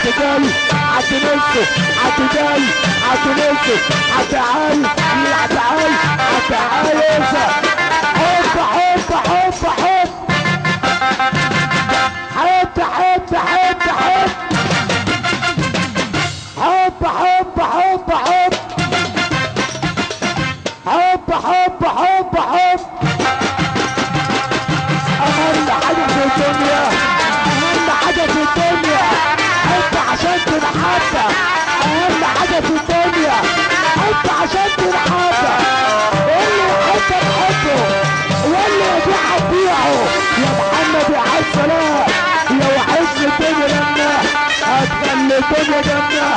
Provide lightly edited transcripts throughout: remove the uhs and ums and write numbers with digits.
عالتجاري عالتنسو عالتجاري عالتنسو عالتعالي عالتعالي عالتعالي حب حب حب حب حب حب حب حب حب حب حب حب حب حب حب حب اهم حاجه في الدنيا اهم حاجه في الدنيا حب عشان تنحب اهم حاجه في الدنيا حب عشان تنحب اللي يحبك حبه واللي يبيعك بيعه يا محمد يا عز سلام يا وحش الدنيا لنا هتخلي الدنيا جنة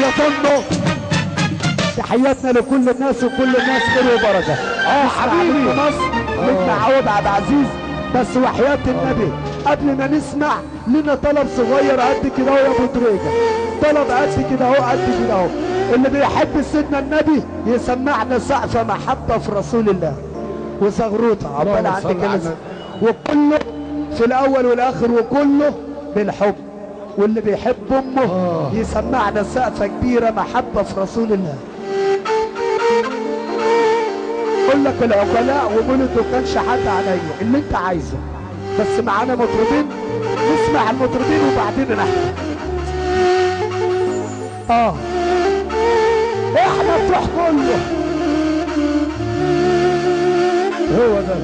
يا طنو. تحياتنا لكل الناس وكل الناس خير وبركه. حبيبي مصر بدنا عوض عبد العزيز بس وحياة النبي قبل ما نسمع لنا طلب صغير قد كده اهو يا ابو دريجه، طلب قد كده اهو قد كده اهو. اللي بيحب سيدنا النبي يسمعنا سقفه محبه في رسول الله وزغروطه عقبال عندك وكله في الاول والاخر وكله بالحب. واللي بيحب امه يسمعنا سقفه كبيره محبه في رسول الله. قول لك العقلاء وقول انتوا كانش حد عليا اللي انت عايزه بس معانا مطربين نسمع المطربين وبعدين نحكي. احنا بتوع كله هو ده.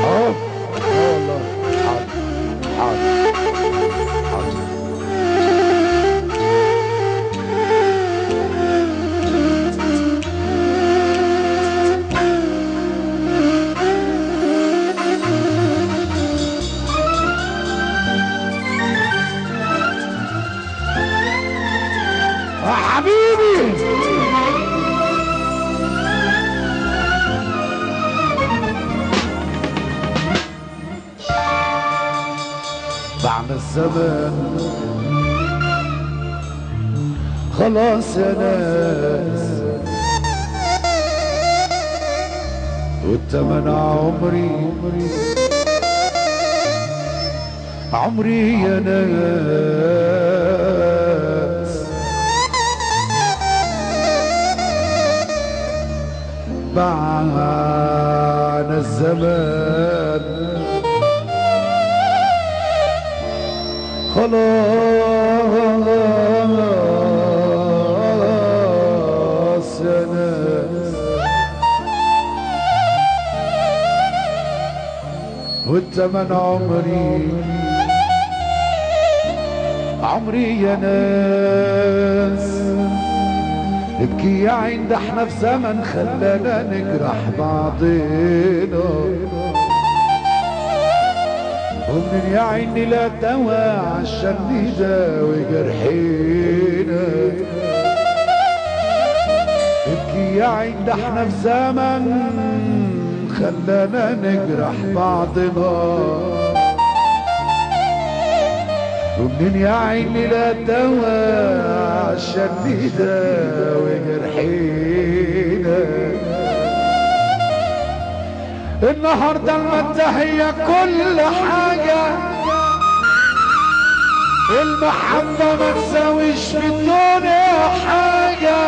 والله حاضر حاضر حاضر. حبيبي بعد الزمان خلاص يا ناس والتمن عمري يا ناس. بعد الزمان خلاص يا ناس والتمن عمري يا ناس. نبكي يا عين ده احنا في زمن خلانا نجرح بعضنا ومن يا عيني لا دواء عشان نداوي جرحينا. نبكي يا عين ده احنا في زمن خلانا نجرح بعضنا ومنين يا عيني لا دواء عشان نداوي جرحينا. النهارده المادة هي كل حاجة المحبة ما تساويش في الدنيا حاجة.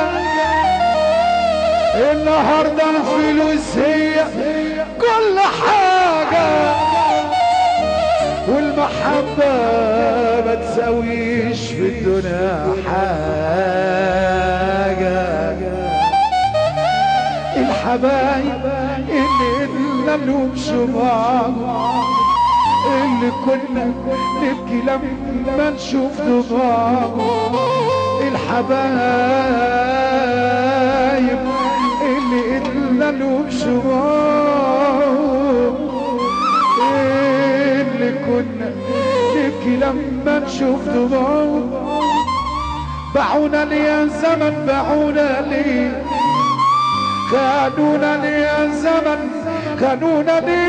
النهارده الفلوس هي كل حاجة والمحبة ما تساويش في الدنيا حاجة. الحبايب اللي قلنا لهم شباب اللي كنا نبكي لما نشوف دموع. الحبايب اللي قلنا لهم شباب اللي كنا نبكي لما نشوف دموع. باعونا لي يا زمن باعونا لي خانونا لي يا زمن خانونا لي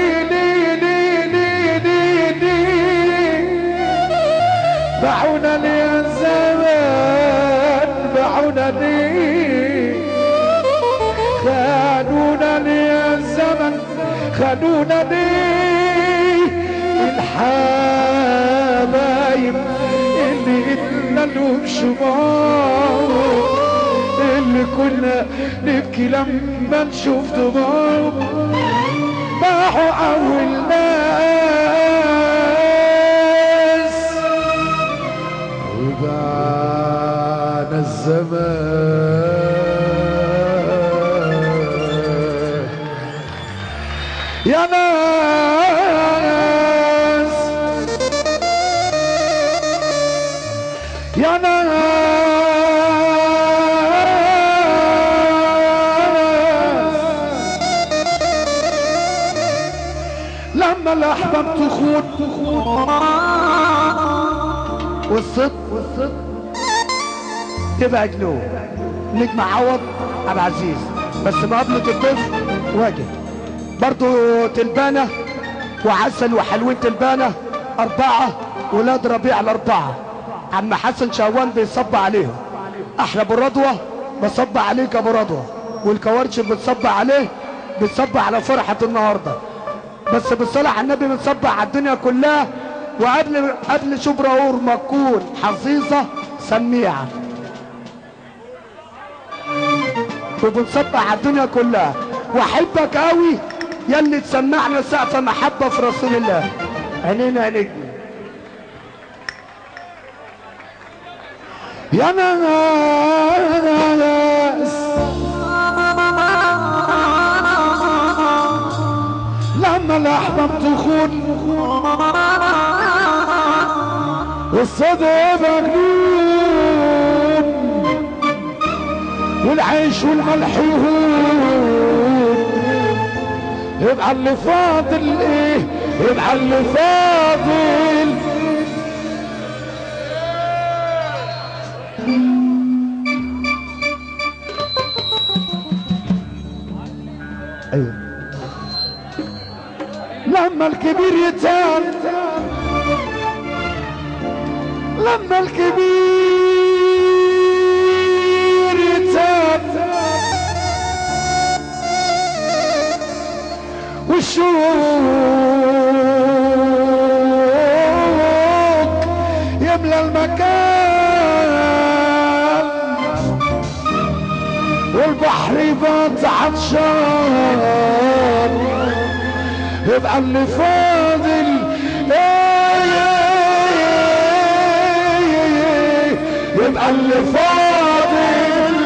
باعونا لي يا زمن باعونا باعونا ليه؟ خانونا ليه يا الزمن؟ خانونا ليه؟ الحبايب اللي ادنا لهم شمار، اللي كنا نبكي لما نشوف دموعهم، باعوا اول ناس وباعنا الزمان يا ناس يا ناس. لما الاحباب تخون والصدق تبقى جنون. نجم عوض ابو عزيز بس مقابلة الضيف واجب برضو تلبانة وعسل وحلوين تلبانة 4 ولاد ربيع ال4. عم حسن شوان بيصب عليهم. احلى ابو رضوة بصب عليك ابو رضوة، والكوارش بتصب عليه، بتصب على فرحة النهاردة. بس بالصلاة على النبي بنصب على الدنيا كلها. وقبل شبراور مكون حظيظة سميعة، وبنصب على الدنيا كلها. واحبك قوي يلي تسمعنا سقف محبة في رسول الله. عينينا يا نجم يا ناس. لما الاحباب تخون والصدق مجنون، والعيش والملح يهون، يبقى اللي فاضل ايه؟ يبقى اللي فاضل ايوه. لما الكبير يتان، لما الكبير يتان والشوق يملى المكان، والبحر يبات عطشان، يبقى اللي فاضل يبقى اللي فاضل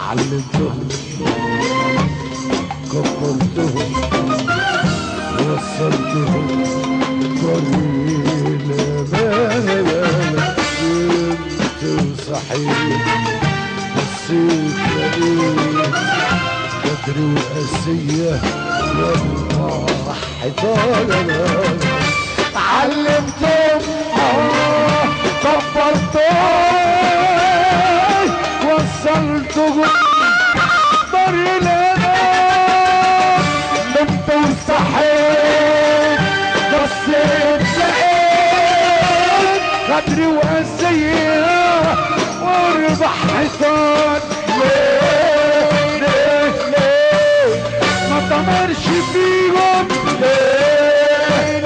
علمتهم كبرتهم وصلتهم طريق الأمان. كنت صحيح بصيت لقيت بدري وقاسية والله حيطانة. علمتهم كبرتهم وصلتهم طريق الأمان. نمت وصحيت بصيت لقيت بدري وقاسية واربح حيطان. ليه ما طمرش فيهم؟ ليه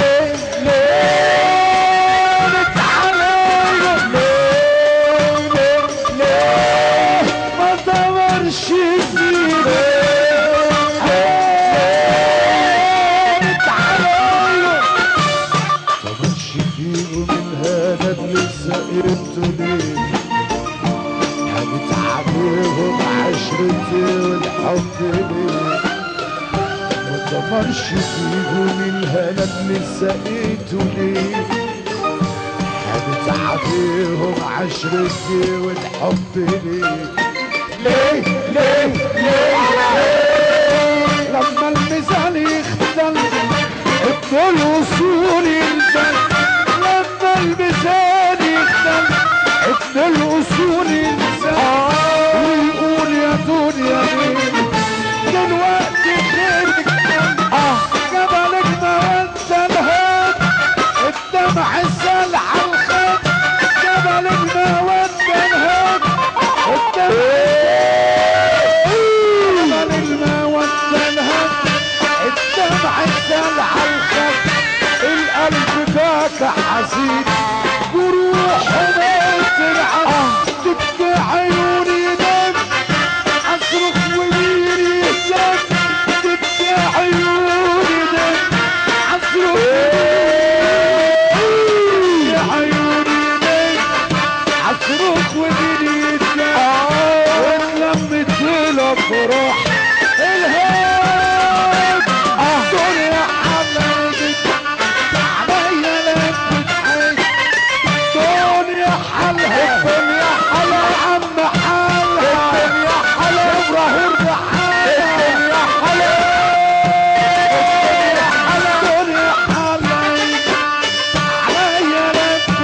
نتعلم؟ ليه ما طمرش فيهم؟ نتعلم طمرش فيهم الهند لسه انتوا ليه؟ حبيت عليهم عشرتي والحب ليه؟ ما طمرش فيهم الهند لسه انتوا ليه؟ حبيت عليهم عشرتي والحب ليه؟ ليه ليه ليه؟ لما الميزان يختلف ابن الوصول ينزل. لما الميزان يختلف ابن الوصول ينزل ويقول يا دنيا مين دلوقتي خيرك جبلك ما انت الهاد الدمع السال على الخد جبل المودة انهد جبل المودة انهد الدمع السال على الخد القلب فاك حزين جروح موت العم تبكي عيوني دم اصرخ وليري دم تبكي عيوني دم اصرخ عيوني دم اصرخ وليري دم واتلمت الافراح الهاب دنيا حبايبك عليا لفت حي دنيا حلها الدنيا حلها يا عم حلها الدنيا حلها ابراهيم بحالها الدنيا حلها الدنيا حلها الدنيا حلها عليا لفت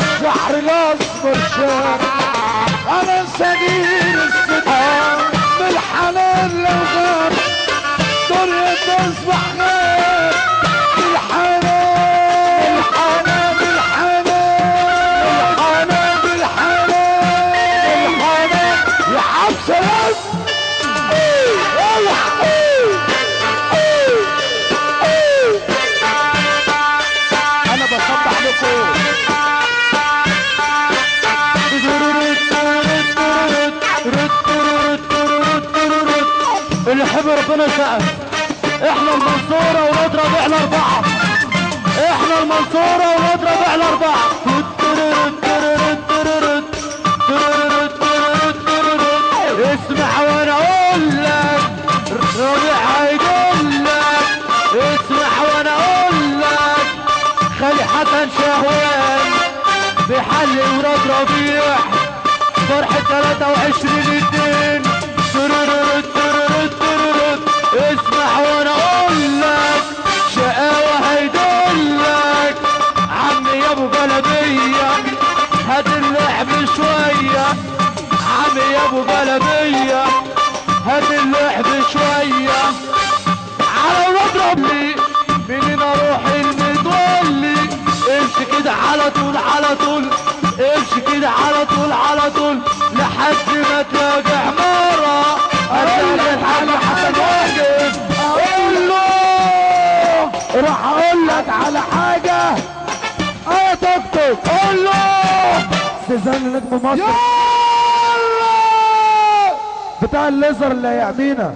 الشعر الاصفر شاب انا سجين الستار بالحنان لو غاب دنيا تصبح غاب بالحنان بالحنان بالحنان بالحنان بالحنان يا عم سلام انا بصبح لكم اللي يحب ربنا يسقف. احنا المنصورة ونضرب احنا 4. احنا المنصورة ونضرب احنا 4. اسمع وانا اقول لك ربيع هيقول لك اسمع وانا اقول لك خالي حسن شهوان بيحلي وراد ربيع فرحة 23/2 اسمع وانا اقول لك شقاوة هيدلك عمي يا ابو بلدية هات اللعب شوية عمي يا ابو بلدية هات اللعب شوية على واضرب لي منين اروح المتولي امشي كده على طول على طول امشي كده على طول على طول لحد ما تلاقي عمارة ارجعت على حسن واقف اقول له راح اقول لك على حاجة اه دكتور قول له استاذان نجم مصر يلا بتاع الليزر اللي هيعمينا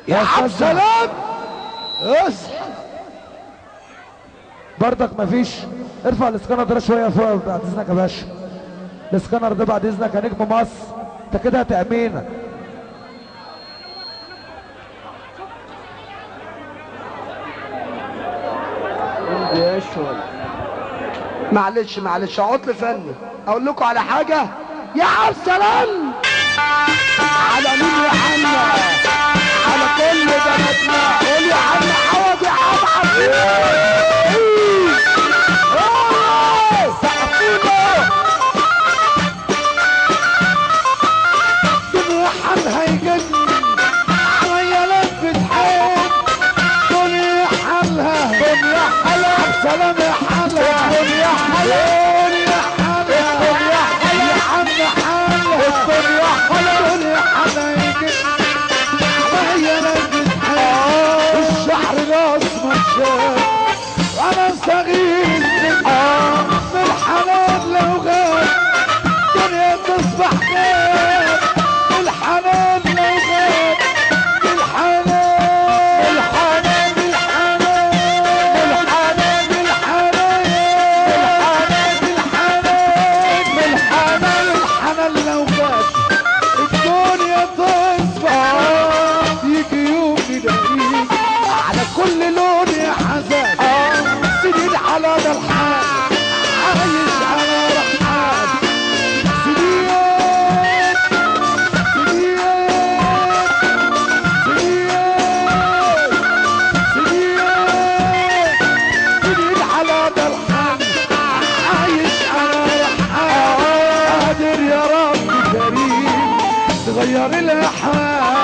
يا عبد سلام اصحى بردك مفيش ارفع الاسكانر ده شويه فوق بعد اذنك يا باشا الاسكانر ده بعد اذنك يا نجم مصر انت كده هتأمينا معلش عطل فني اقول لكم على حاجه يا عبد السلام على مين يا عم على كل بناتنا قول يا عم عوض يا عم عبد دنيا حل هيجن عليا لفت حيل دنيا حلها دنيا حلها سلام يا حلها دنيا حلها دنيا حلها دنيا حلها يا عم حلها الدنيا حلها دنيا حلها يجن عليا لفت حيل الشعر الاسمر شاب وانا صغير بالحنان لو غاب دنيا تصبح غاب بالحنان لو غاب بالحنان بالحنان بالحنان بالحنان بالحنان بالحنان الحنان لو غاب الدنيا تصبح يجي يوم يلاقيك على كل لون يا حزان سنين على ده الحال عايش على رحال سنين سنين سنين سنين على ده الحال عايش على رحال قادر يا رب كريم تغير الاحوال